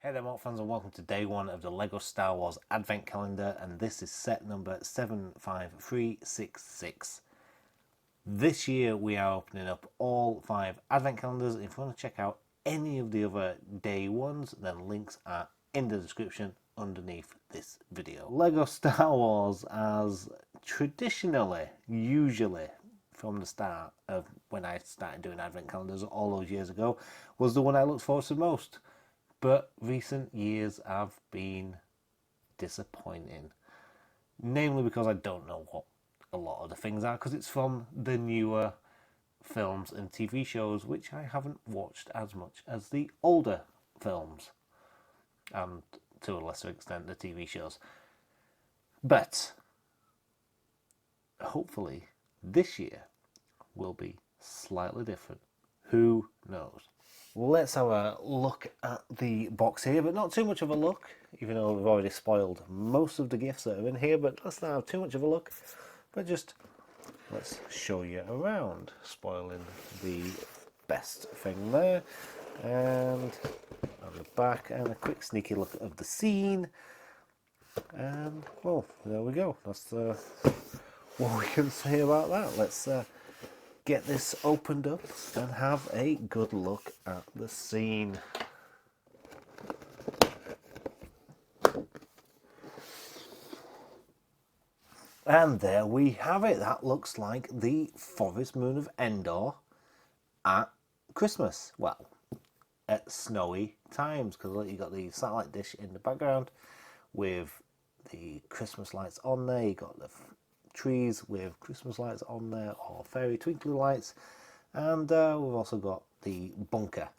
Hey there, Mortt fans, and welcome to day one of the LEGO Star Wars Advent Calendar, and this is set number 75366. This year we are opening up all 5 Advent Calendars. If you want to check out any of the other day ones, then links are in the description underneath this video. LEGO Star Wars, as traditionally, usually, from the start of when I started doing Advent Calendars all those years ago, was the one I looked forward to most. But recent years have been disappointing. Namely because I don't know what a lot of the things are, because it's from the newer films and TV shows, which I haven't watched as much as the older films, and to a lesser extent the TV shows. But hopefully this year will be slightly different. Who knows? Let's have a look at the box here, but not too much of a look, even though we've already spoiled most of the gifts that are in here, but let's not have too much of a look, but just let's show you around, spoiling the best thing there, and on the back, and a quick sneaky look of the scene, and well, there we go. That's what we can say about that. Let's get this opened up and have a good look at the scene. And there we have it. That looks like the forest moon of Endor at Christmas. Well, at snowy times, because you got the satellite dish in the background with the Christmas lights on there. You got the trees with Christmas lights on there, or fairy twinkly lights, and we've also got the bunker.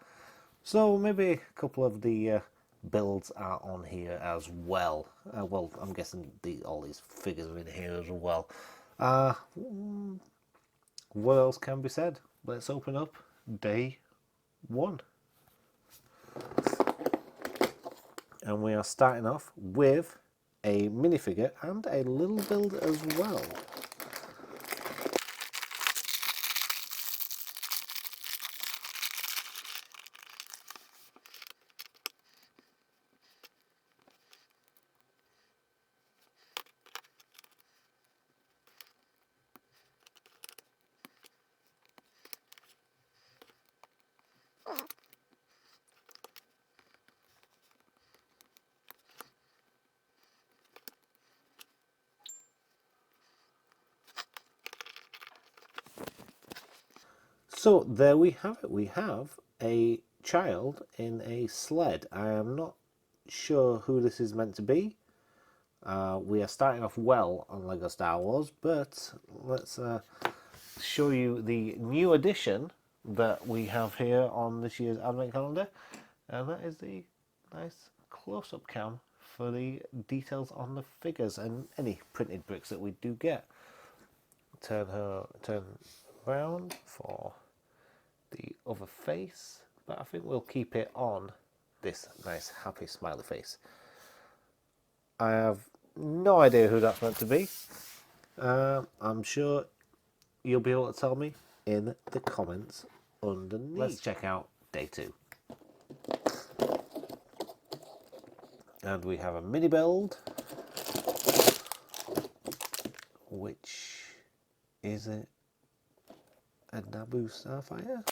So maybe a couple of the builds are on here as well. Well, I'm guessing all these figures are in here as well. What else can be said? Let's open up day one. And we are starting off with a minifigure and a little build as well. So there we have it. We have a child in a sled. I am not sure who this is meant to be. We are starting off well on LEGO Star Wars, but let's show you the new addition that we have here on this year's Advent Calendar, and that is the nice close-up cam for the details on the figures and any printed bricks that we do get. Turn around for the other face, but I think we'll keep it on this nice happy smiley face. I have no idea who that's meant to be. I'm sure you'll be able to tell me in the comments underneath. Let's check out day two. And we have a mini build, which is a Naboo Starfighter.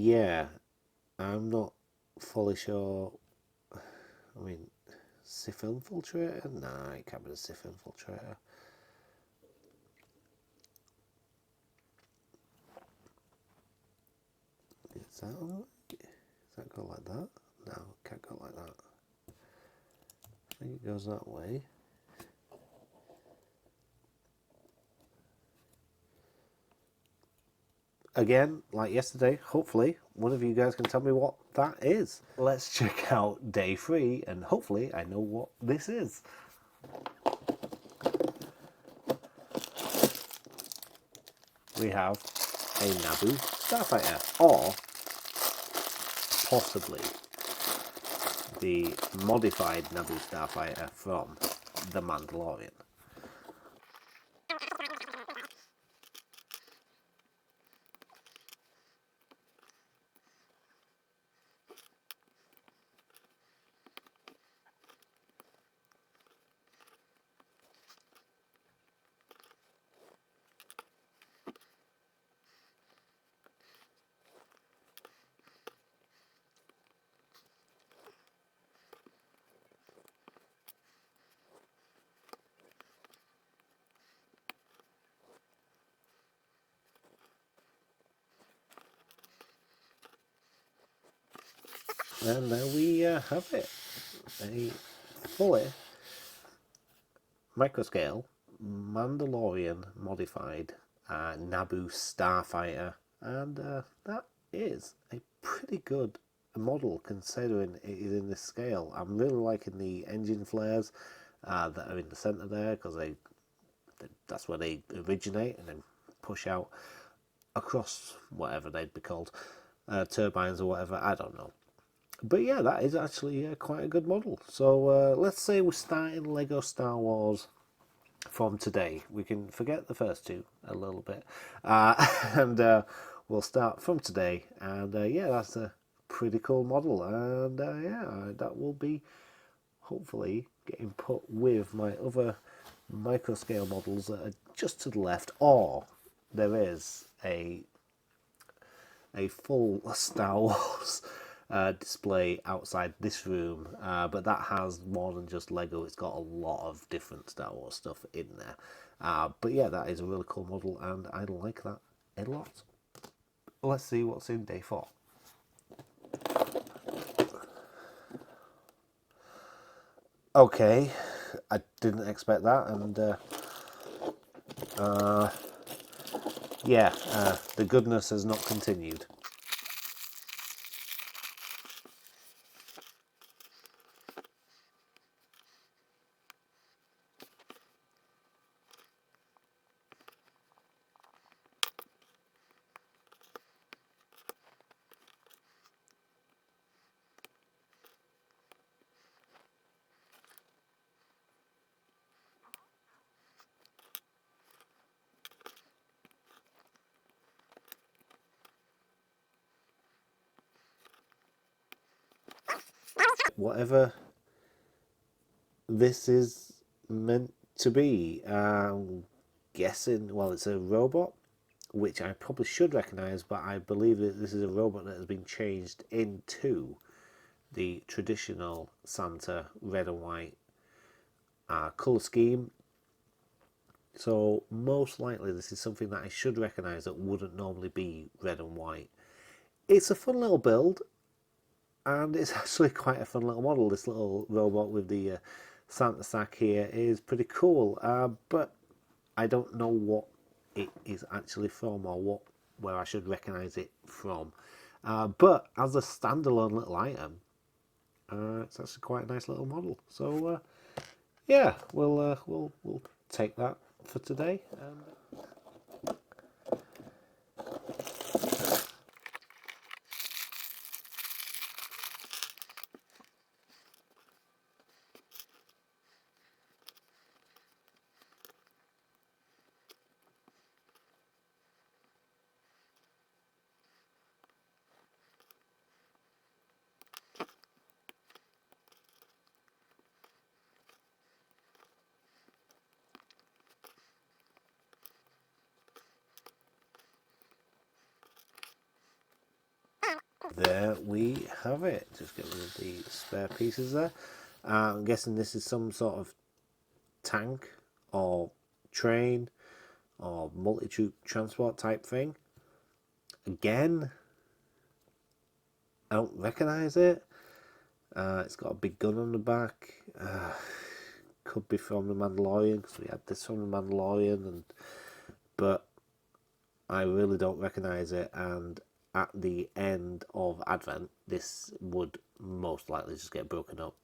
Yeah, I'm not fully sure. I mean, Sith Infiltrator? Nah, it can't be the Sith Infiltrator. Is that alright? Does that go like that? No, it can't go like that. I think it goes that way. Again, like yesterday, hopefully one of you guys can tell me what that is. Let's check out day 3 and hopefully I know what this is. We have a Naboo Starfighter, or possibly the modified Naboo Starfighter from The Mandalorian. And there we have it. A fully microscale Mandalorian modified Naboo Starfighter. And that is a pretty good model considering it is in this scale. I'm really liking the engine flares that are in the centre there because that's where they originate and then push out across whatever they'd be called, turbines or whatever, I don't know. But yeah, that is actually quite a good model. So let's say we're starting Lego Star Wars from today. We can forget the first two a little bit, and we'll start from today. And yeah, that's a pretty cool model. And yeah, that will be hopefully getting put with my other micro scale models that are just to the left, or there is a full Star Wars display outside this room, but that has more than just Lego. It's got a lot of different Star Wars stuff in there. But yeah, that is a really cool model, and I like that a lot. Let's see what's in day 4. Okay, I didn't expect that, and yeah, the goodness has not continued. Whatever this is meant to be, I'm guessing, well, it's a robot, which I probably should recognise, but I believe that this is a robot that has been changed into the traditional Santa red and white colour scheme. So most likely this is something that I should recognise that wouldn't normally be red and white. It's a fun little build, and it's actually quite a fun little model. This little robot with the Santa sack here is pretty cool, but I don't know what it is actually from or where I should recognise it from. But as a standalone little item, it's actually quite a nice little model. So yeah, we'll take that for today. there we have it. Just get rid of the spare pieces there. I'm guessing this is some sort of tank or train or multi-troop transport type thing. Again, I don't recognise it. It's got a big gun on the back. Could be from the Mandalorian, because we had this from the Mandalorian, but I really don't recognise it. And at the end of Advent, this would most likely just get broken up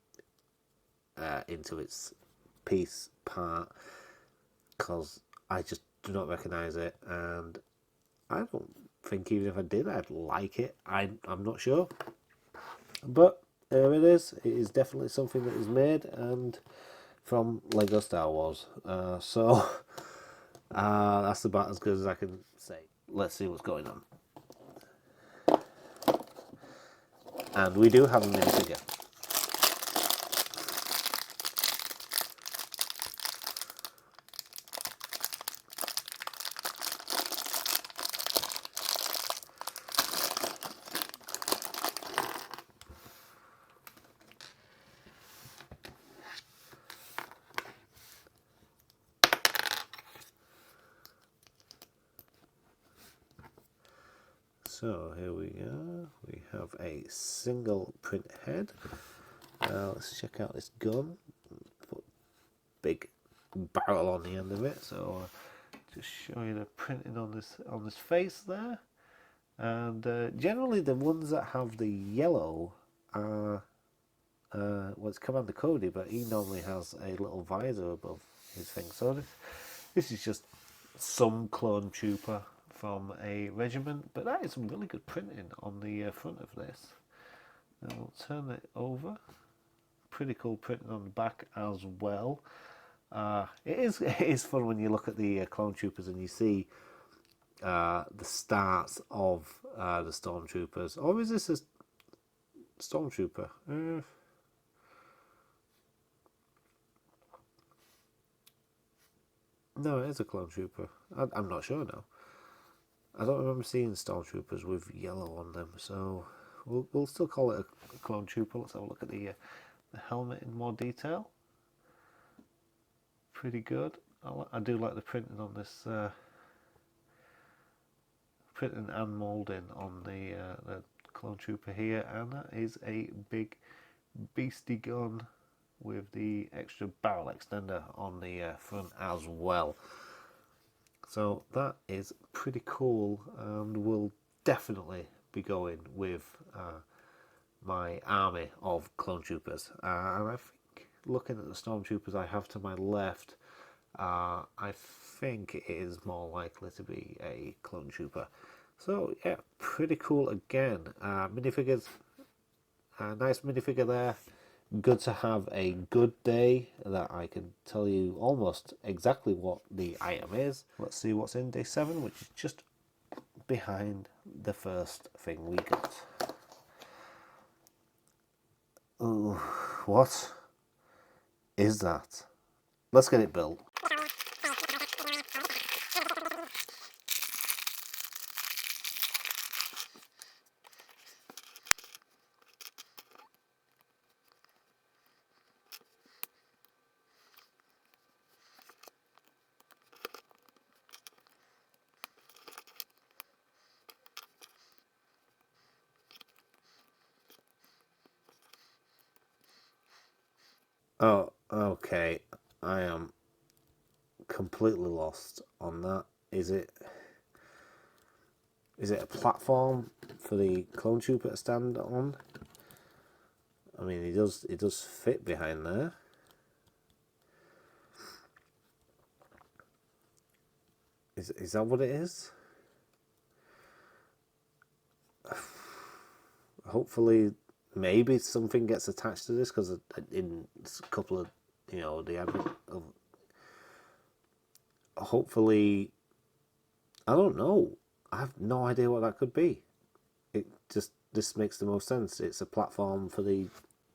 into its piece part, because I just do not recognise it, and I don't think even if I did, I'd like it. I'm not sure, but there it is. It is definitely something that is made and from Lego Star Wars. So that's about as good as I can say. Let's see what's going on. And we do have a minifigure. So here we go. We have a single print head. Let's check out this gun. Put big barrel on the end of it. So just show you the printing on this face there. And generally the ones that have the yellow are it's Commander Cody, but he normally has a little visor above his thing. So this is just some clone trooper from a regiment, but that is some really good printing on the front of this. And we'll turn it over. Pretty cool printing on the back as well. It is fun when you look at the clone troopers and you see the starts of the stormtroopers. Or is this a stormtrooper? No, it is a clone trooper. I'm not sure now. I don't remember seeing stormtroopers with yellow on them, so we'll still call it a clone trooper. Let's have a look at the helmet in more detail. Pretty good. I do like the printing on this, printing and moulding on the clone trooper here, and that is a big beastie gun with the extra barrel extender on the front as well. So that is pretty cool, and will definitely be going with my army of clone troopers. And I think, looking at the stormtroopers I have to my left, I think it is more likely to be a clone trooper. So yeah, pretty cool again. Minifigures, nice minifigure there. Good to have a good day that I can tell you almost exactly what the item is. Let's see what's in day 7, which is just behind the first thing we got. Ooh, what is that? Let's get it built. Oh, okay. I am completely lost on that. Is it a platform for the clone trooper to stand on? I mean, it does fit behind there. Is that what it is? Hopefully, maybe something gets attached to this, because in a couple of, the advent of, hopefully, I don't know. I have no idea what that could be. This makes the most sense. It's a platform for the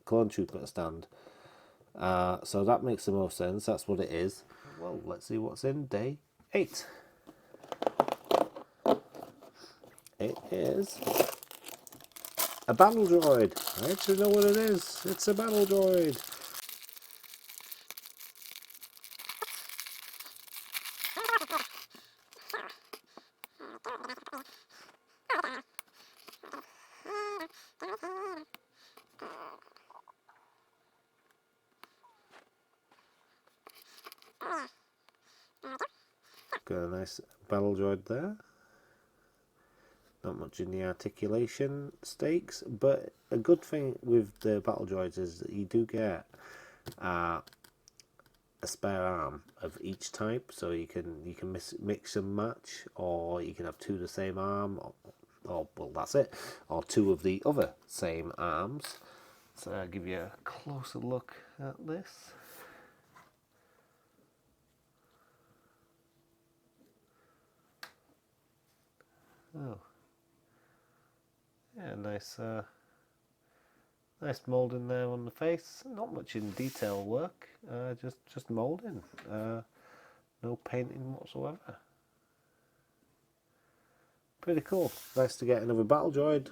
clone trooper to stand. So that makes the most sense. That's what it is. Well, let's see what's in day 8. It is A battle droid. I actually know what it is. It's a battle droid. Got a nice battle droid there. Not much in the articulation stakes, but a good thing with the battle droids is that you do get a spare arm of each type, so you can mix and match, or you can have two of the same arm, or well, that's it, or two of the other same arms. So I'll give you a closer look at this. Oh, yeah, nice moulding there on the face. Not much in detail work, just moulding. No painting whatsoever. Pretty cool. Nice to get another battle droid.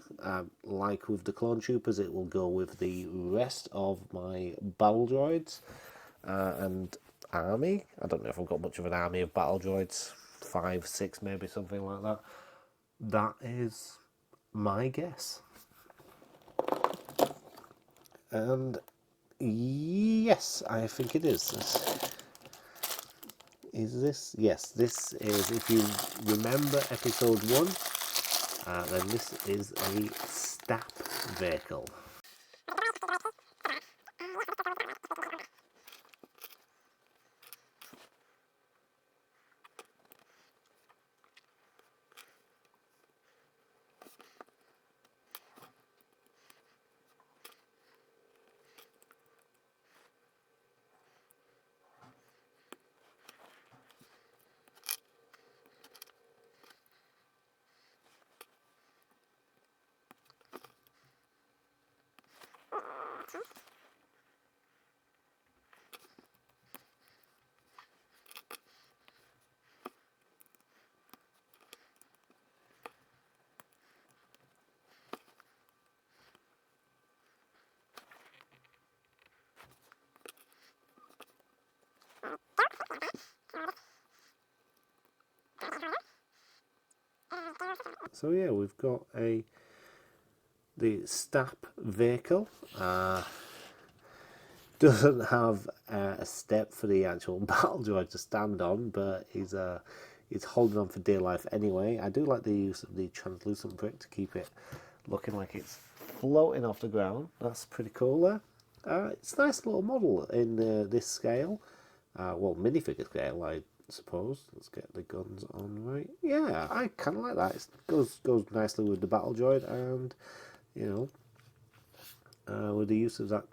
Like with the clone troopers, it will go with the rest of my battle droids and army. I don't know if I've got much of an army of battle droids. 5, 6 maybe, something like that. That is my guess. And yes, I think it is. Is this? Yes, this is, if you remember episode 1, then this is a STAP vehicle. So yeah, we've got the STAP vehicle. Doesn't have a step for the actual battle droid to stand on, but he's holding on for dear life anyway. I do like the use of the translucent brick to keep it looking like it's floating off the ground. That's pretty cool there. It's a nice little model in this scale. Well, minifigure scale, I suppose. Let's get the guns on right. Yeah, I kind of like that. It goes nicely with the battle droid, and you know, with the use of that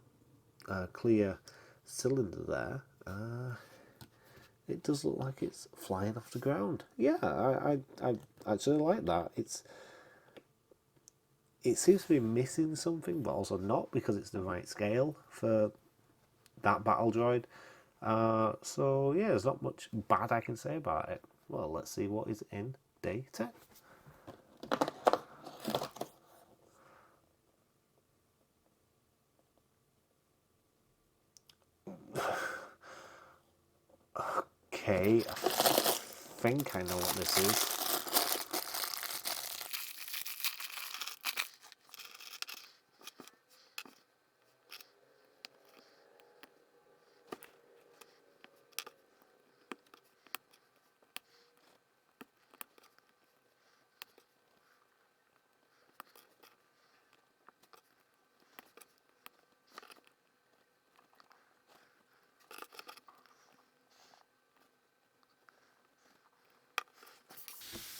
clear cylinder there, it does look like it's flying off the ground. Yeah, I actually like that. It seems to be missing something, but also not, because it's the right scale for that battle droid. So yeah, there's not much bad I can say about it. Well, let's see what is in day 10. Okay, I think I know what this is.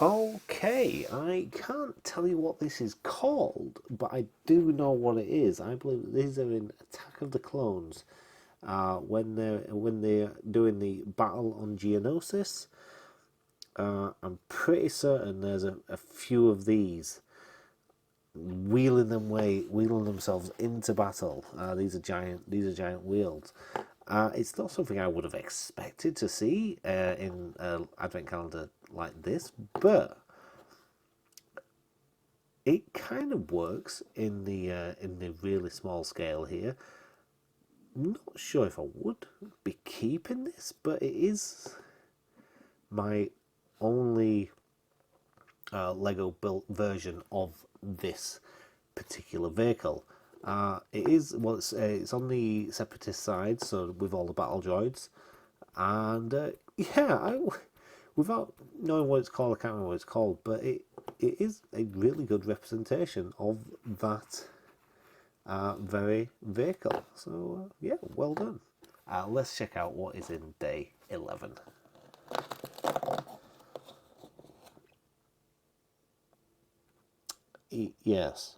Okay, I can't tell you what this is called, but I do know what it is. I believe these are in Attack of the Clones, when they're doing the battle on Geonosis. I'm pretty certain there's a few of these wheeling themselves into battle. These are giant wheels. It's not something I would have expected to see in an advent calendar like this, but it kind of works in the really small scale here. Not sure if I would be keeping this, but it is my only Lego built version of this particular vehicle. It is well, it's on the separatist side, so with all the battle droids, and yeah, without knowing what it's called, I can't remember what it's called, but it is a really good representation of that very vehicle. So yeah, well done. Let's check out what is in day 11. Yes.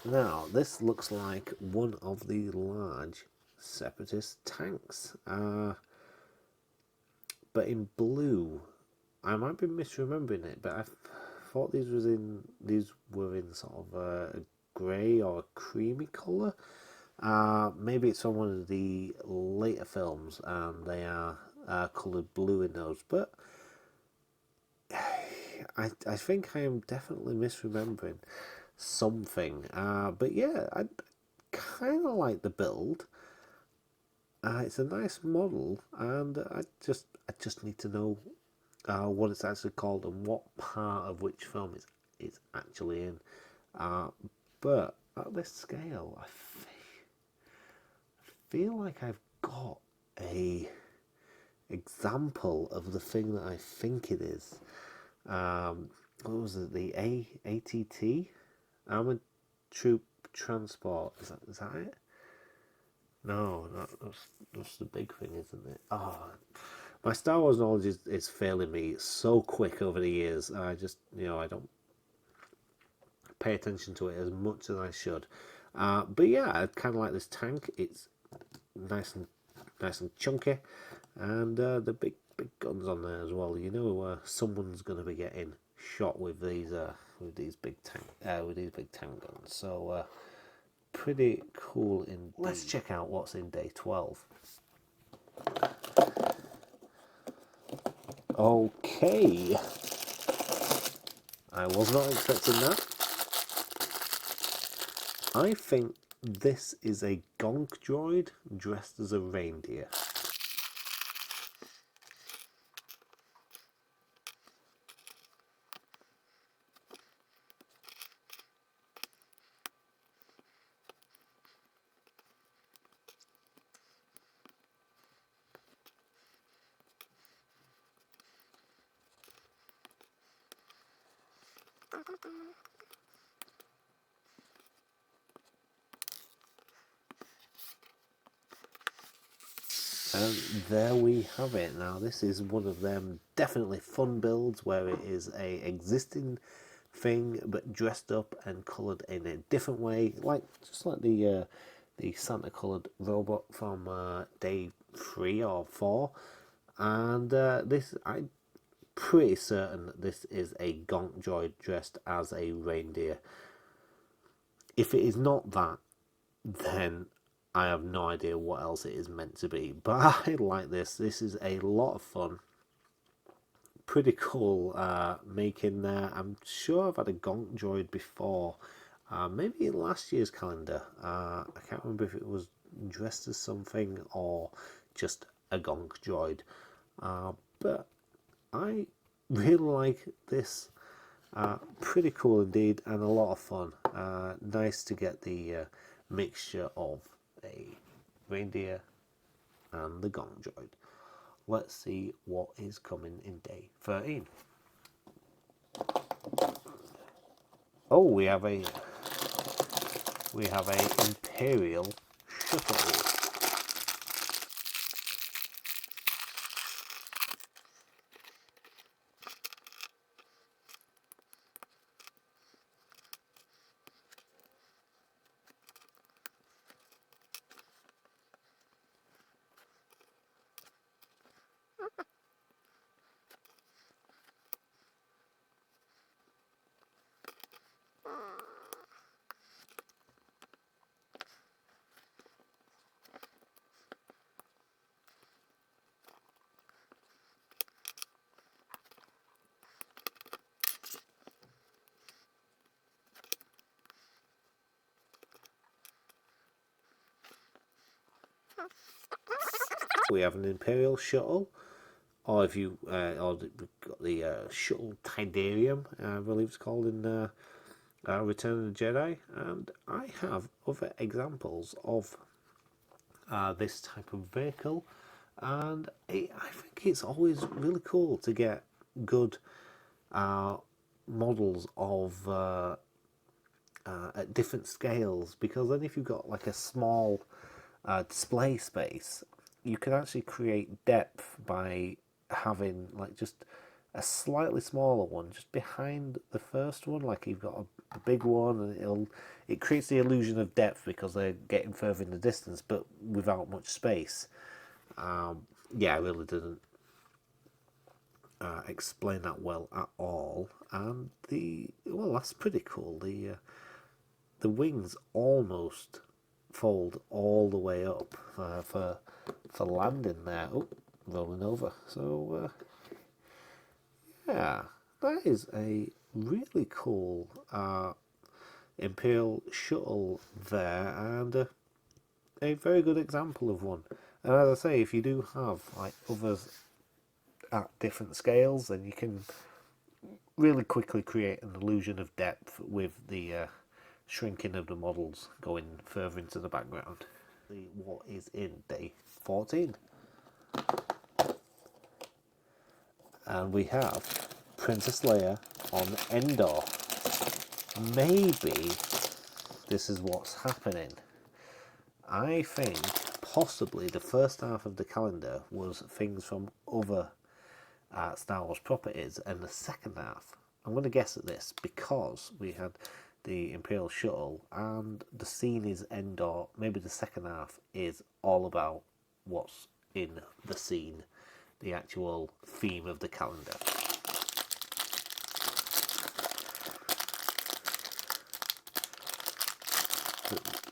Now, this looks like one of the large separatist tanks, but in blue. I might be misremembering it, but I thought these were in sort of a grey or a creamy colour. Maybe it's from one of the later films, and they are coloured blue in those. But I think I am definitely misremembering something. But yeah, I kind of like the build. It's a nice model, and I just need to know what it's actually called and what part of which film it's actually in. Uh, but at this scale, I feel like I've got a example of the thing that I think it is. What was it? The ATT, Armored Troop Transport. Is that it? No, that's the big thing, isn't it? Oh, my Star Wars knowledge is failing me so quick over the years. I just, I don't pay attention to it as much as I should. But yeah, I kind of like this tank. It's nice and chunky, and the big guns on there as well. Someone's going to be getting shot with these big tank guns. So pretty cool indeed. Let's check out what's in day 12. Okay, I was not expecting that. I think this is a gonk droid dressed as a reindeer. And there we have it. Now, this is one of them definitely fun builds where it is a existing thing but dressed up and coloured in a different way, just like the Santa coloured robot from day 3 or 4. And this, I'm pretty certain that this is a gonk droid dressed as a reindeer. If it is not that, then I have no idea what else it is meant to be. But I like this. This is a lot of fun. Pretty cool making there. I'm sure I've had a gonk droid before. Maybe in last year's calendar. I can't remember if it was dressed as something or just a gonk droid. But I really like this. Pretty cool indeed, and a lot of fun. Nice to get the mixture of a reindeer and the Gong Droid. Let's see what is coming in day 13. Oh, we have a Imperial shuttle. We have an Imperial shuttle, or if you, or we've got the shuttle Tidarium, I believe it's called in Return of the Jedi, and I have other examples of this type of vehicle, and I think it's always really cool to get good models of at different scales, because then if you've got like a small display space, you can actually create depth by having like just a slightly smaller one just behind the first one. Like you've got a big one, and it creates the illusion of depth because they're getting further in the distance, but without much space. Yeah, I really didn't explain that well at all. And that's pretty cool. The wings almost fold all the way up for landing there. Oh, rolling over. So yeah, that is a really cool Imperial shuttle there, and a very good example of one. And as I say, if you do have like others at different scales, then you can really quickly create an illusion of depth with the shrinking of the models going further into the background. What is in day 14? And we have Princess Leia on Endor. Maybe this is what's happening. I think possibly the first half of the calendar was things from other Star Wars properties, and the second half, I'm going to guess at this because we had the Imperial shuttle and the scene is Endor. Maybe the second half is all about what's in the scene, the actual theme of the calendar.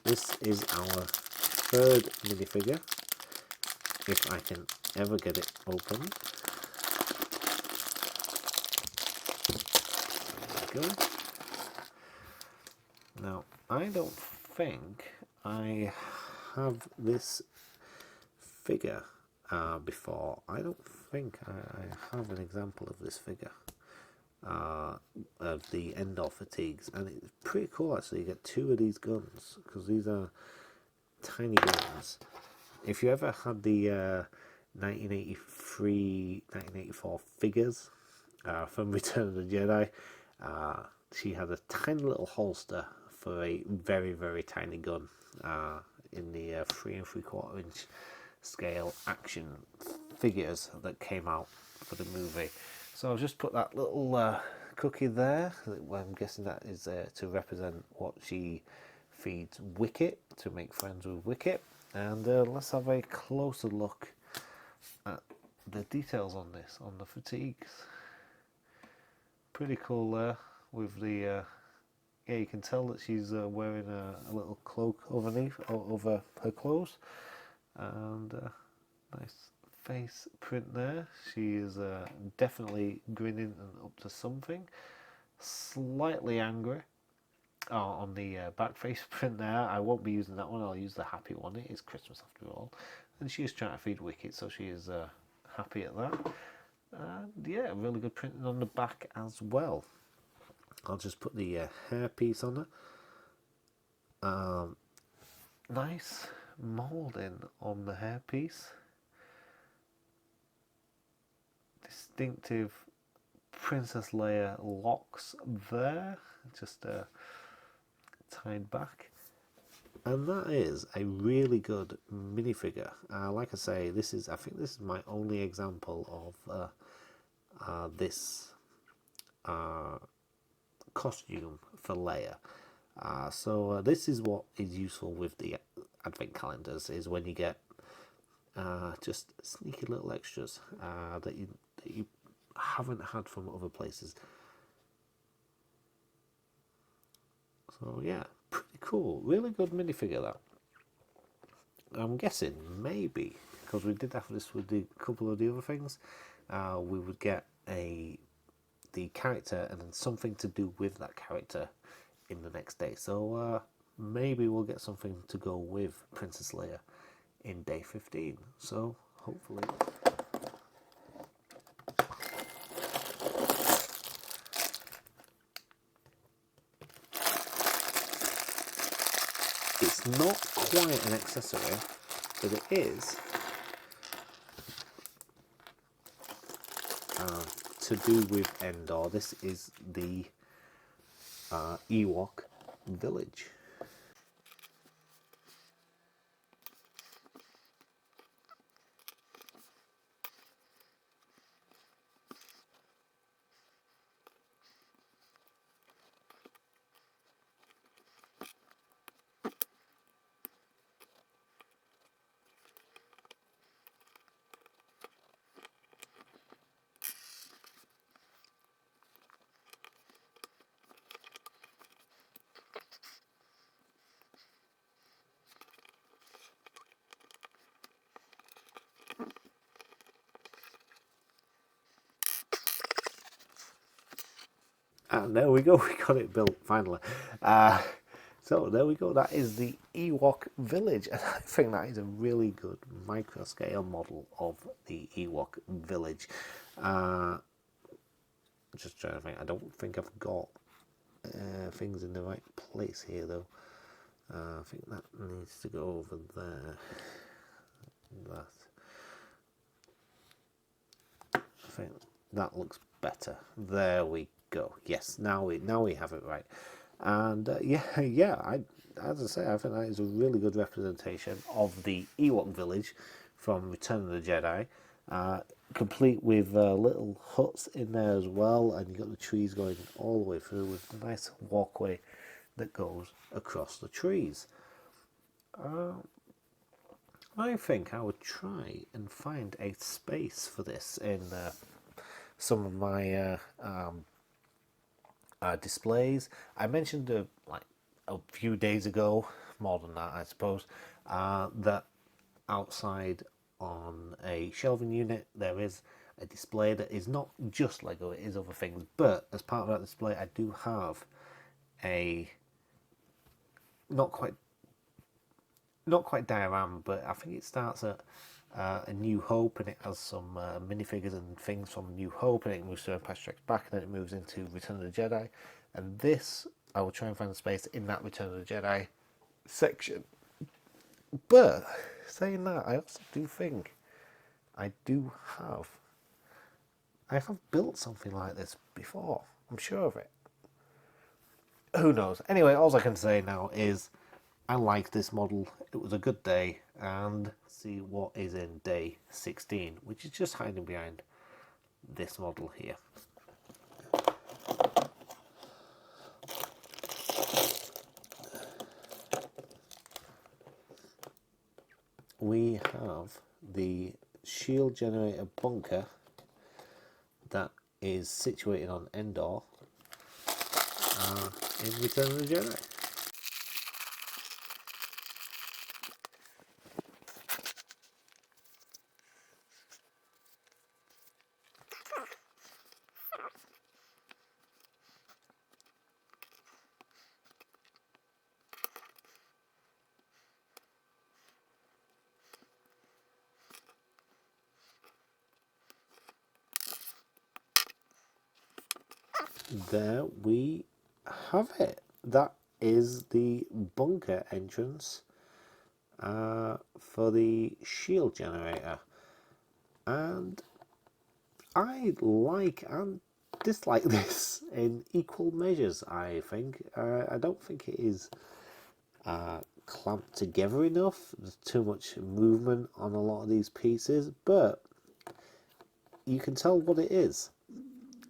This is our third minifigure, if I can ever get it open. There we go. Now, I don't think I have this figure before. I don't think I have an example of this figure of the Endor fatigues, and it's pretty cool actually. You get two of these guns because these are tiny guns. If you ever had the 1983, 1984 figures from Return of the Jedi, she had a tiny little holster for a very, very tiny gun in the 3 3/4 inch scale action figures that came out for the movie. So I'll just put that little cookie there. I'm guessing that is to represent what she feeds Wicket, to make friends with Wicket. And let's have a closer look at the details on this, on the fatigues. Pretty cool there with the yeah, you can tell that she's wearing a little cloak underneath over her clothes, and nice face print there. She is definitely grinning and up to something. Slightly angry on the back face print there. I won't be using that one. I'll use the happy one. It is Christmas after all, and she is trying to feed Wicket, so she is happy at that. And yeah, really good printing on the back as well. I'll just put the hairpiece on her. Nice moulding on the hairpiece. distinctive Princess Leia locks there, just tied back. And that is a really good minifigure. Like I say, I think this is my only example of this costume for Leia. So this is what is useful with the advent calendars, is when you get just sneaky little extras that you haven't had from other places. So yeah, pretty cool. Really good minifigure, that. I'm guessing maybe because we did have this with a couple of the other things, we would get the character and then something to do with that character in the next day. So maybe we'll get something to go with Princess Leia in day 15. So hopefully. It's not quite an accessory, but it is to do with Endor. This is the Ewok village. And there we go, we got it built finally. So there we go, that is the Ewok village. And I think that is a really good micro scale model of the Ewok village. Just trying to think, I don't think I've got things in the right place here though. I think that needs to go over there. That. I think that looks better. There we go. Yes, now we have it right. And as I say, I think that is a really good representation of the Ewok village from Return of the Jedi, complete with little huts in there as well, and you've got the trees going all the way through with a nice walkway that goes across the trees. I think I would try and find a space for this in some of my displays. I mentioned like a few days ago, more than that I suppose, that outside on a shelving unit there is a display that is not just Lego, it is other things, but as part of that display I do have a not quite diorama, but I think it starts at A New Hope, and it has some minifigures and things from New Hope, and it moves to Empire Strikes Back, and then it moves into Return of the Jedi. And this, I will try and find a space in that Return of the Jedi section. But saying that, I also do think I have built something like this before. I'm sure of it. Who knows? Anyway, all I can say now is I like this model. It was a good day, and see what is in day 16, which is just hiding behind this model here. We have the shield generator bunker that is situated on Endor in Return of the Jedi. There we have it. That is the bunker entrance for the shield generator. And I like and dislike this in equal measures, I think. I don't think it is clamped together enough. There's too much movement on a lot of these pieces, but you can tell what it is.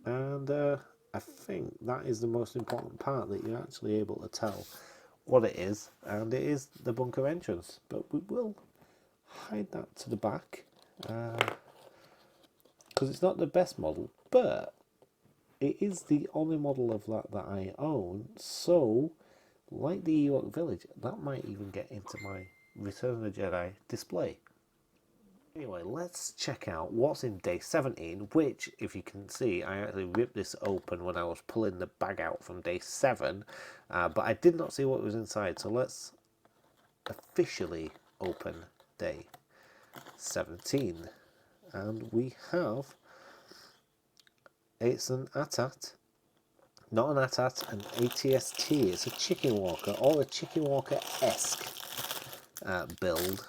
And I think that is the most important part, that you're actually able to tell what it is, and it is the bunker entrance. But we will hide that to the back, because it's not the best model, but it is the only model of that I own. So, like the Ewok Village, that might even get into my Return of the Jedi display. Anyway, let's check out what's in day 17, which, if you can see, I actually ripped this open when I was pulling the bag out from day 7, but I did not see what was inside, so let's officially open day 17. And we have, it's an AT-AT, not an AT-AT, an ATST. It's a Chicken Walker, or a Chicken Walker-esque build.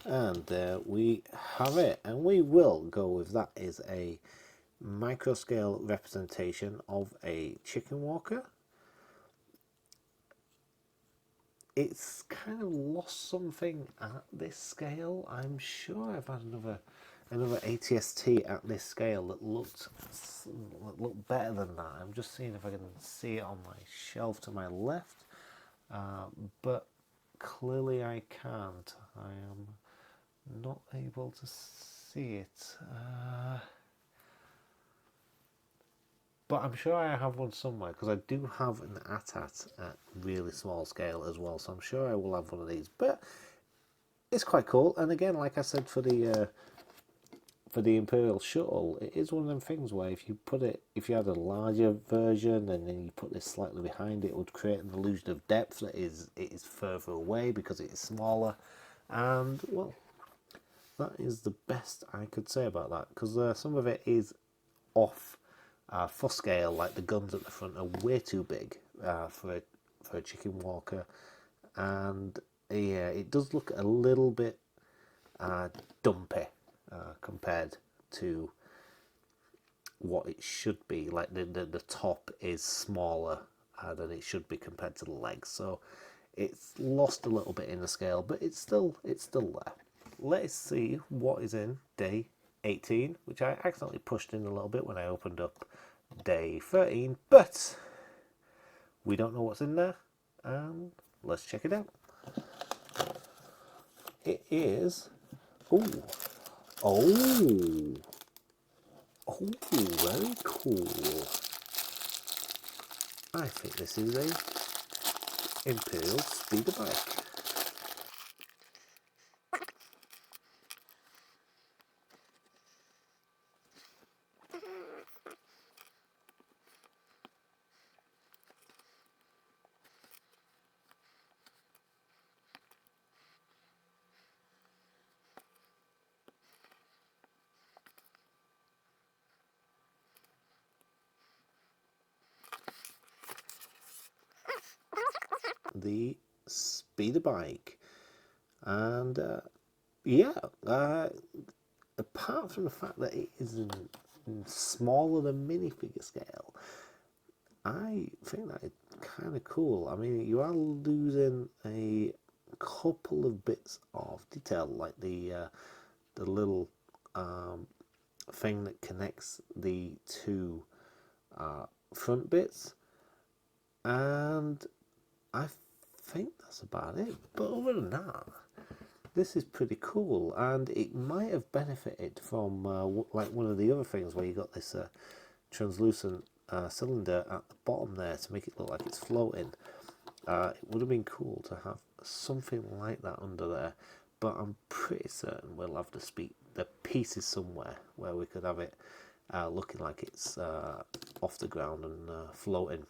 And there we have it, and we will go with that is a micro scale representation of a chicken walker. It's kind of lost something at this scale. I'm sure I've had another ATST at this scale that looked better than that. I'm just seeing if I can see it on my shelf to my left, but clearly I can't. I am not able to see it. But I'm sure I have one somewhere, because I do have an AT-AT at really small scale as well, so I'm sure I will have one of these. But it's quite cool, and again, like I said, for the Imperial Shuttle, it is one of them things where if you had a larger version and then you put this slightly behind it, would create an illusion of depth that it is further away because it is smaller. And well, that is the best I could say about that, because some of it is off for scale. Like the guns at the front are way too big for a chicken walker, and yeah, it does look a little bit dumpy compared to what it should be. Like the top is smaller than it should be compared to the legs, so it's lost a little bit in the scale, but it's still there. Let's see what is in day 18, which I accidentally pushed in a little bit when I opened up day 13, but we don't know what's in there, and let's check it out. It is, oh, very cool. I think this is a Imperial speeder bike. The speeder bike, and yeah, apart from the fact that it is in smaller than minifigure scale, I think that is kind of cool. I mean, you are losing a couple of bits of detail, like the little thing that connects the two front bits, and I think that's about it. But other than that, this is pretty cool, and it might have benefited from like one of the other things where you got this translucent cylinder at the bottom there to make it look like it's floating. It would have been cool to have something like that under there, but I'm pretty certain we'll have the pieces somewhere where we could have it looking like it's off the ground and floating.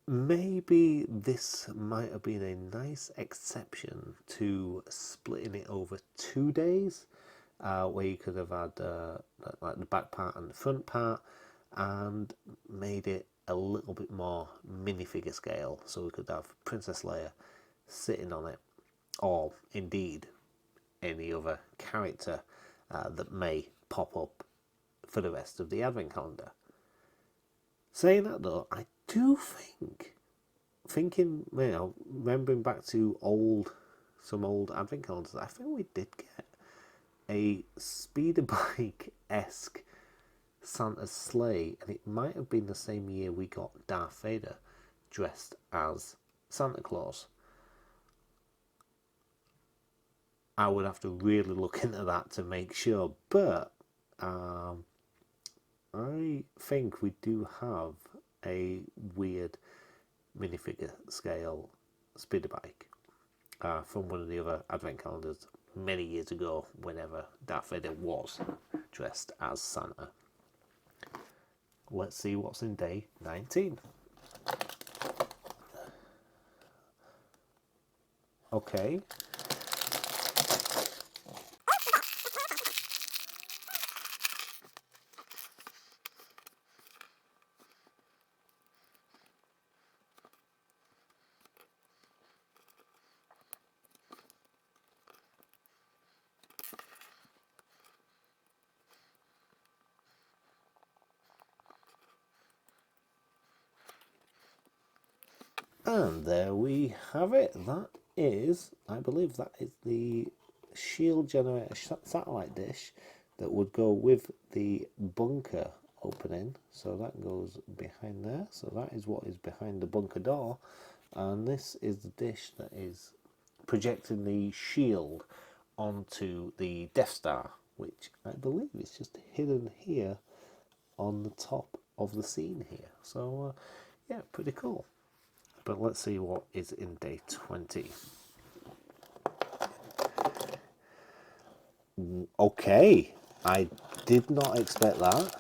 Maybe this might have been a nice exception to splitting it over 2 days, where you could have had like the back part and the front part, and made it a little bit more minifigure scale, so we could have Princess Leia sitting on it, or indeed any other character that may pop up for the rest of the advent calendar. Saying that though, I do thinking, remembering back to some old advent calendars, I think we did get a speeder bike-esque Santa's sleigh, and it might have been the same year we got Darth Vader dressed as Santa Claus. I would have to really look into that to make sure, but I think we do have a weird minifigure scale speeder bike from one of the other advent calendars many years ago, whenever Darth Vader was dressed as Santa. Let's see what's in day 19. Okay. And there we have it. I believe that is the shield generator satellite dish that would go with the bunker opening. So that goes behind there. So that is what is behind the bunker door. And this is the dish that is projecting the shield onto the Death Star, which I believe is just hidden here on the top of the scene here. So yeah, pretty cool. But let's see what is in day 20. Okay, I did not expect that.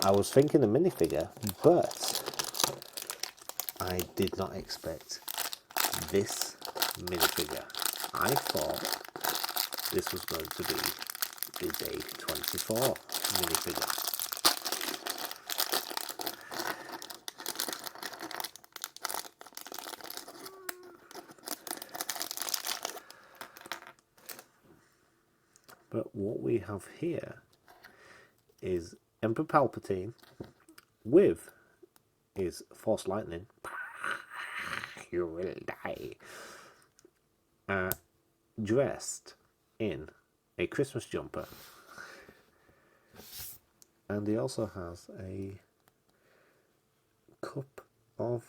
I was thinking a minifigure, but I did not expect this minifigure. I thought this was going to be the day 24 minifigure. But what we have here is Emperor Palpatine with his Force Lightning. You will die. Dressed in a Christmas jumper. And he also has a cup of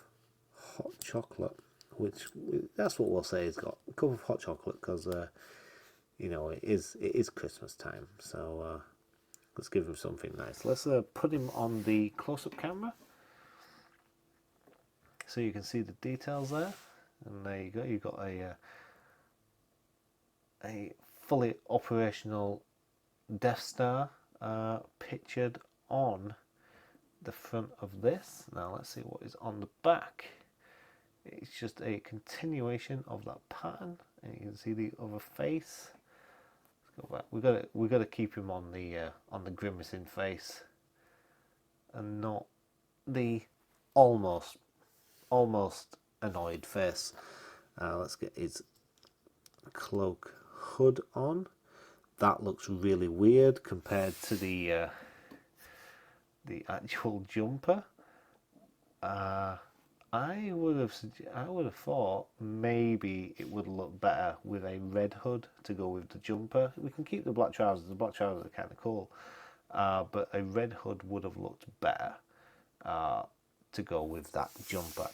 hot chocolate, which that's what we'll say he's got. A cup of hot chocolate because it is Christmas time, so let's give him something nice. Let's put him on the close-up camera so you can see the details there. And there you go. You've got a fully operational Death Star pictured on the front of this. Now let's see what is on the back. It's just a continuation of that pattern, and you can see the other face. We've got to keep him on the grimacing face, and not the almost annoyed face. Let's get his cloak hood on. That looks really weird compared to the actual jumper. I would have thought maybe it would look better with a red hood to go with the jumper. We can keep the black trousers. The black trousers are kind of cool, but a red hood would have looked better. to go with that jumper.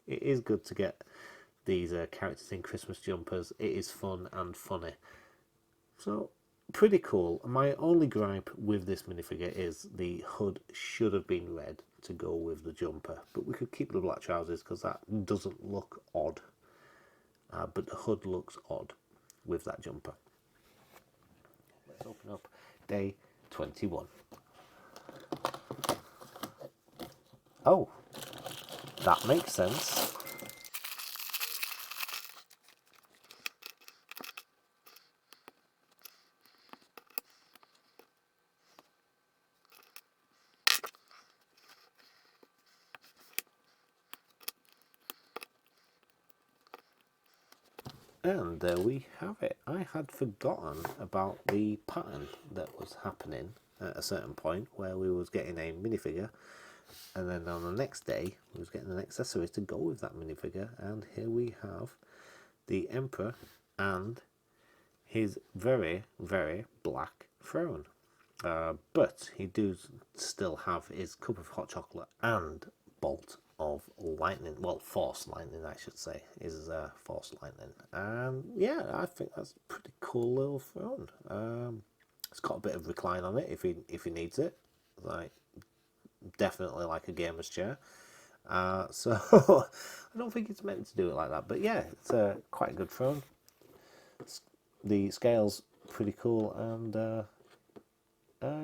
It is good to get these characters in Christmas jumpers. It is fun and funny. So, pretty cool. My only gripe with this minifigure is the hood should have been red to go with the jumper. But we could keep the black trousers because that doesn't look odd. But the hood looks odd with that jumper. Let's open up day 21. Oh, that makes sense. And there we have it. I had forgotten about the pattern that was happening at a certain point where we was getting a minifigure, and then on the next day we was getting an accessory to go with that minifigure, and here we have the Emperor and his very, very black throne. But he does still have his cup of hot chocolate and bolt of lightning. Well, force lightning, I should say, is force lightning. And yeah, I think that's a pretty cool little throne. It's got a bit of recline on it if he needs it, like definitely like a gamer's chair. So I don't think it's meant to do it like that, but yeah, it's quite a good throne. The scale's pretty cool, and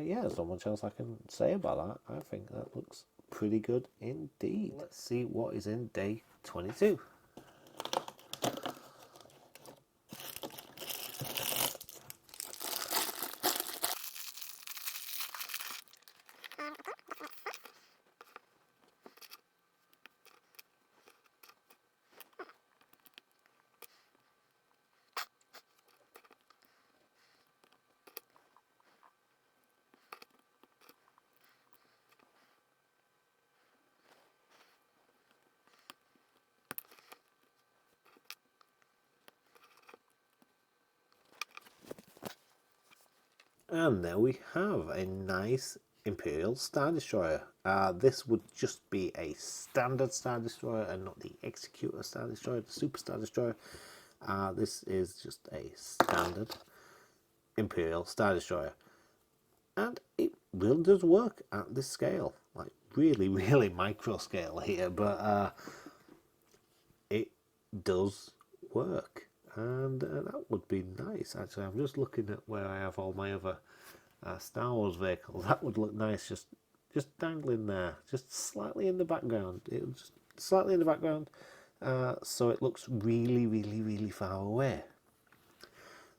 yeah, there's not much else I can say about that. I think that looks pretty good indeed. Let's see what is in day 22. And there we have a nice Imperial Star Destroyer. This would just be a standard Star Destroyer and not the Executor Star Destroyer, the Super Star Destroyer. This is just a standard Imperial Star Destroyer. And it really does work at this scale. Like really, really micro scale here, but it does work. And that would be nice. Actually, I'm just looking at where I have all my other Star Wars vehicles. That would look nice, just dangling there, just slightly in the background. Just slightly in the background, so it looks really, really, really far away.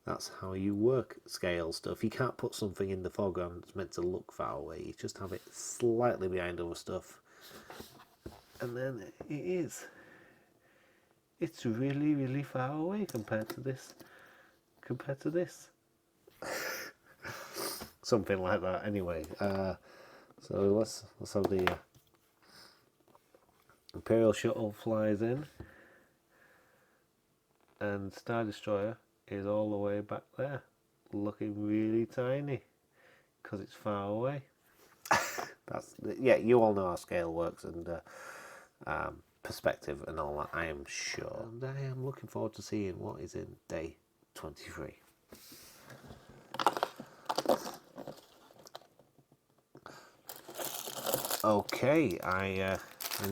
That's how you work scale stuff. You can't put something in the foreground that's meant to look far away. You just have it slightly behind other stuff, and then it is. It's really, really far away compared to this. Something like that. Anyway, so let's have the Imperial Shuttle flies in, and Star Destroyer is all the way back there, looking really tiny because it's far away. Yeah. You all know how scale works and perspective and all that, I am sure. And I am looking forward to seeing what is in day 23. Okay, I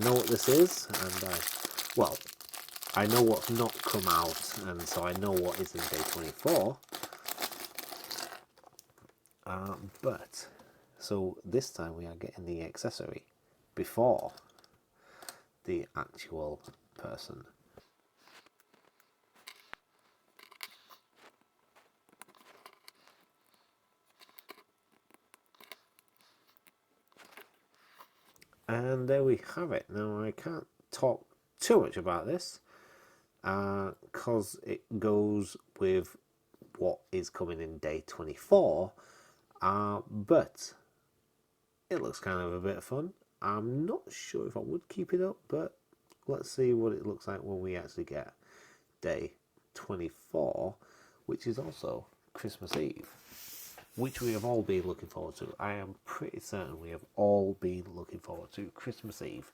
know what this is, and well, I know what's not come out, and so I know what is in day 24. But so this time we are getting the accessory before the actual person. And there we have it. Now I can't talk too much about this because it goes with what is coming in day 24, but it looks kind of a bit of fun. I'm not sure if I would keep it up, but let's see what it looks like when we actually get day 24, which is also Christmas Eve. which we have all been looking forward to. I am pretty certain we have all been looking forward to Christmas Eve.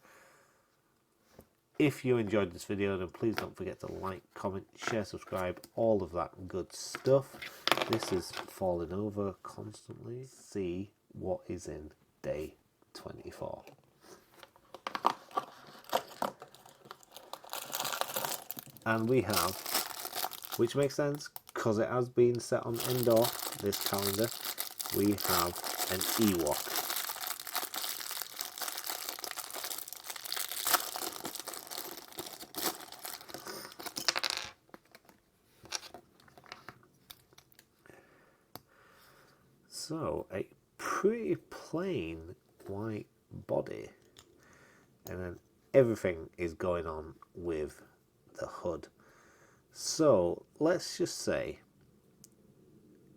If you enjoyed this video, then please don't forget to like, comment, share, subscribe, all of that good stuff. This is falling over constantly. See what is in day 24. And we have, which makes sense because it has been set on Endor, this calendar, we have an Ewok. So, a pretty plain white body, and then everything is going on with the hood. So, let's just say,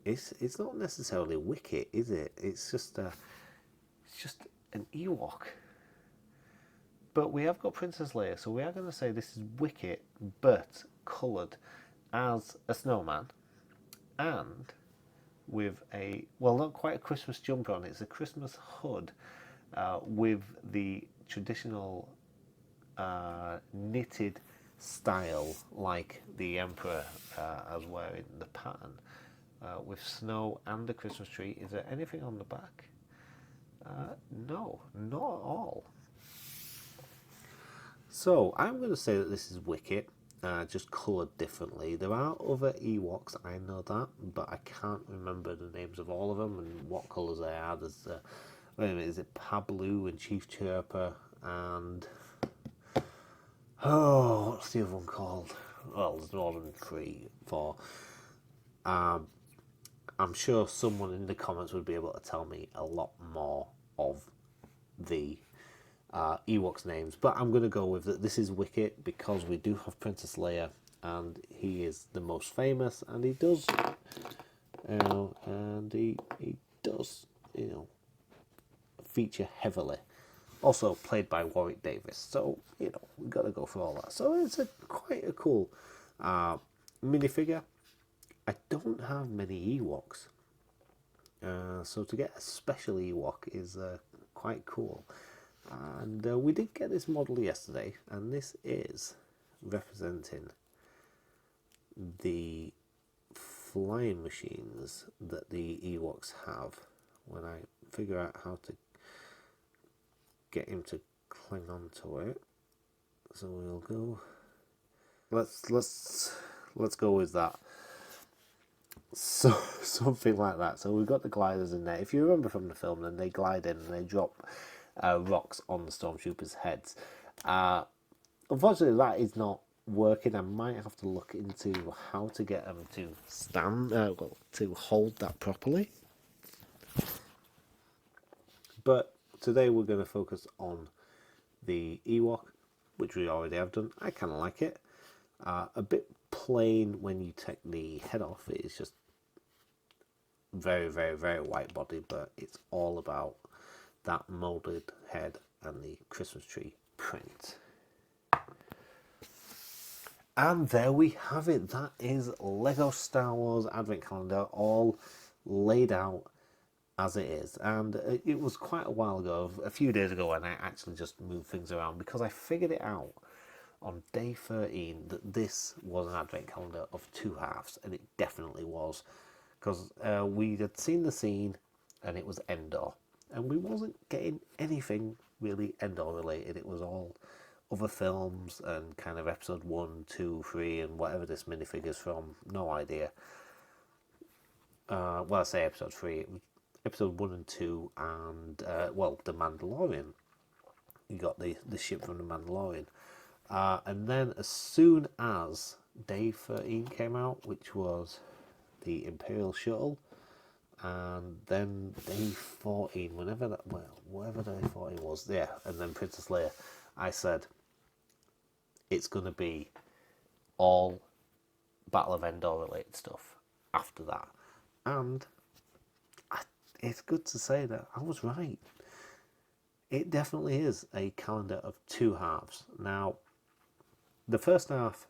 it's not necessarily Wicket, is it? It's just an Ewok. But we have got Princess Leia, so we are going to say this is Wicket, but coloured as a snowman, and with a, well, not quite a Christmas jumper on, it's a Christmas hood with the traditional knitted style like the Emperor as wearing the pattern, with snow and the Christmas tree. Is there anything on the back? No, not at all. So I'm going to say that this is Wicket, just coloured differently. There are other Ewoks, I know that, but I can't remember the names of all of them and what colours they are. There's, wait a minute, is it Pablu and Chief Chirper and, oh, what's the other one called? Well, there's more than 3, 4. I'm sure someone in the comments would be able to tell me a lot more of the Ewoks names, but I'm going to go with that this is Wicket because we do have Princess Leia and he is the most famous, and he does, you know, and he does, you know, feature heavily. Also played by Warwick Davis, so, you know, we've got to go for all that. So it's quite a cool minifigure. I don't have many Ewoks, so to get a special Ewok is quite cool. And we did get this model yesterday, and this is representing the flying machines that the Ewoks have. When I figure out how to get him to cling on to it, so we'll go. Let's go with that. So something like that. So we've got the gliders in there. If you remember from the film, then they glide in and they drop rocks on the stormtroopers' heads. Unfortunately, that is not working. I might have to look into how to get them to stand, to hold that properly. But today we're going to focus on the Ewok, which we already have done. I kind of like it. A bit plain when you take the head off. It is just very, very, very white body, but it's all about that moulded head and the Christmas tree print. And there we have it. That is Lego Star Wars Advent Calendar, all laid out as it is. And it was quite a while ago, a few days ago, when I actually just moved things around, because I figured it out on day 13 that this was an Advent Calendar of 2 halves, and it definitely was, because we had seen the scene and it was Endor, and we wasn't getting anything really Endor related. It was all other films and kind of episode 1, 2, 3 and whatever this minifigure's from, no idea. Well, I say episode 3, it was episode 1 and 2 and well, the Mandalorian. You got the ship from the Mandalorian. And then as soon as day 13 came out, which was the Imperial Shuttle, and then day 14, whatever day 14 was, yeah, and then Princess Leia, I said, it's going to be all Battle of Endor related stuff after that. And it's good to say that I was right. It definitely is a calendar of 2 halves. Now, the first half,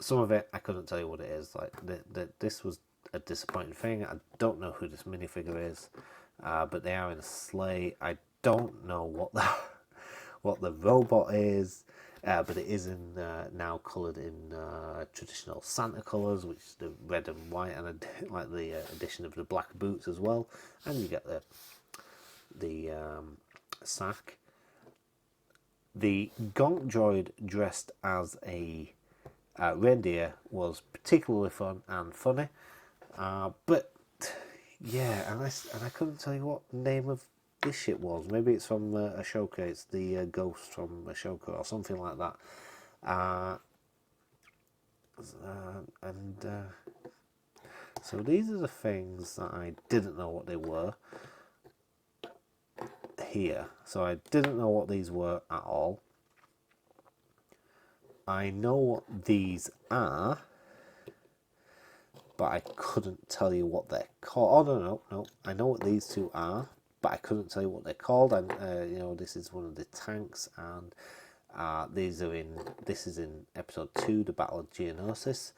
some of it I couldn't tell you what it is. Like this was a disappointing thing. I don't know who this minifigure is, but they are in a sleigh. I don't know what what the robot is, but it is in now coloured in traditional Santa colours, which is the red and white, and like the addition of the black boots as well. And you get the sack. The Gonk droid dressed as a reindeer was particularly fun and funny, but yeah, and I couldn't tell you what the name of this shit was. Maybe it's from Ashoka. It's the ghost from Ashoka or something like that. And so these are the things that I didn't know what they were here. So I didn't know what these were at all. I know what these are, but I couldn't tell you what they're called. Oh, no. I know what these two are, but I couldn't tell you what they're called. And, this is one of the tanks, and this is in episode 2, the Battle of Geonosis.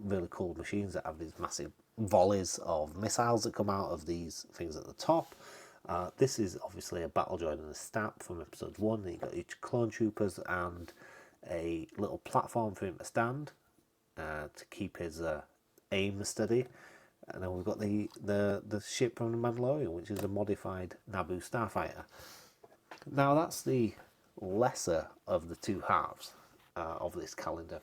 Really cool machines that have these massive volleys of missiles that come out of these things at the top. This is obviously a battle droid and a stat from episode 1. You've got each clone troopers and a little platform for him to stand to keep his aim steady. And then we've got the ship from the Mandalorian, which is a modified Naboo starfighter. Now that's the lesser of the two halves of this calendar.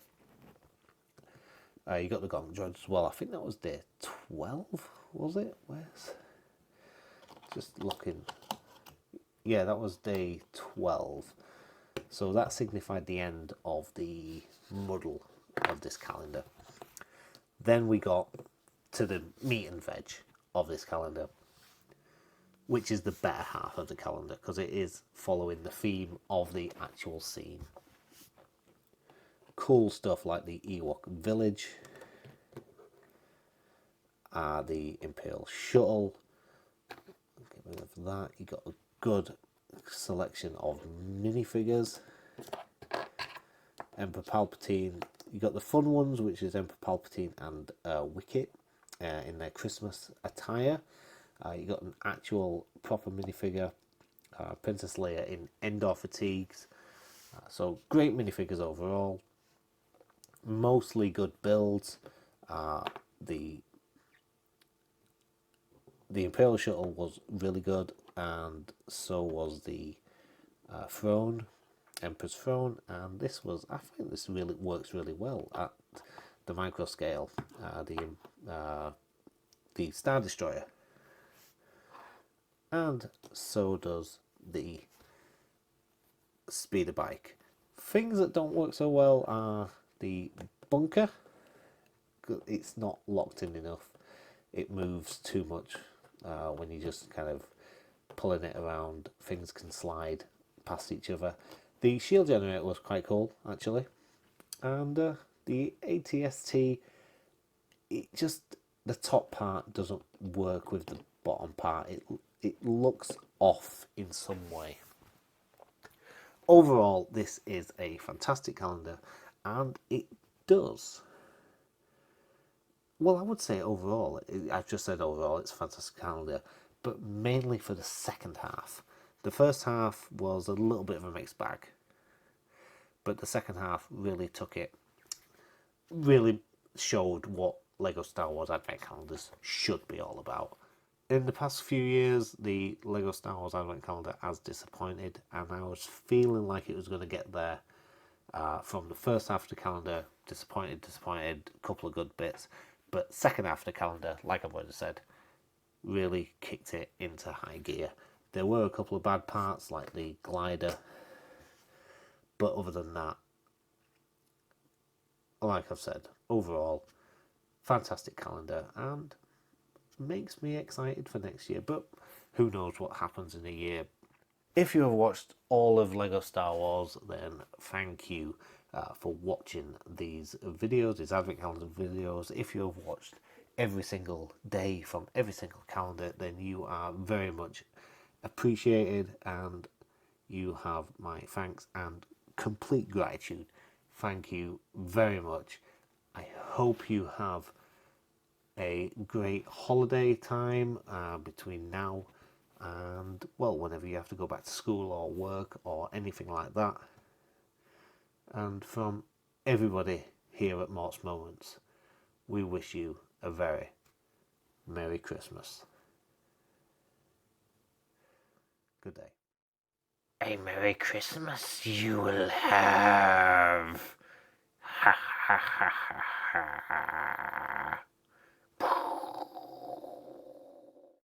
You got the Gonk droid as well. I think that was day 12, was it? Where's just looking? Yeah, that was day 12. So that signified the end of the muddle of this calendar. Then we got to the meat and veg of this calendar, which is the better half of the calendar because it is following the theme of the actual scene. Cool stuff like the Ewok village, the Imperial shuttle. Get rid of that. You got a good selection of minifigures. Emperor Palpatine. You got the fun ones, which is Emperor Palpatine and Wicket in their Christmas attire. You got an actual proper minifigure, Princess Leia in Endor fatigues. So great minifigures overall. Mostly good builds. The Imperial shuttle was really good, and so was the throne, Emperor's throne, and I think this really works really well at the micro scale. The Star Destroyer, and so does the speeder bike. Things that don't work so well are the bunker. It's not locked in enough. It moves too much when you just kind of pulling it around. Things can slide past each other. The shield generator was quite cool actually, and the ATST, the top part doesn't work with the bottom part. It looks off in some way. Overall, this is a fantastic calendar, and it does. Well, I would say overall, I've just said overall, it's a fantastic calendar, but mainly for the second half. The first half was a little bit of a mixed bag, but the second half really really showed what LEGO Star Wars Advent Calendars should be all about. In the past few years, the LEGO Star Wars Advent Calendar has disappointed, and I was feeling like it was going to get there from the first half of the calendar. Disappointed, a couple of good bits, but second half of the calendar, like I've already said, really kicked it into high gear. There were a couple of bad parts, like the glider, but other than that, like I've said, overall, fantastic calendar, and makes me excited for next year, but who knows what happens in a year. If you have watched all of LEGO Star Wars, then thank you for watching these videos, these Advent Calendar videos. If you have watched every single day from every single calendar, then you are very much appreciated, and you have my thanks and complete gratitude. Thank you very much. I hope you have a great holiday time between now and, well, whenever you have to go back to school or work or anything like that. And from everybody here at Mort's Moments, we wish you a very Merry Christmas. Good day. A Merry Christmas you will have. Ha ha ha ha ha.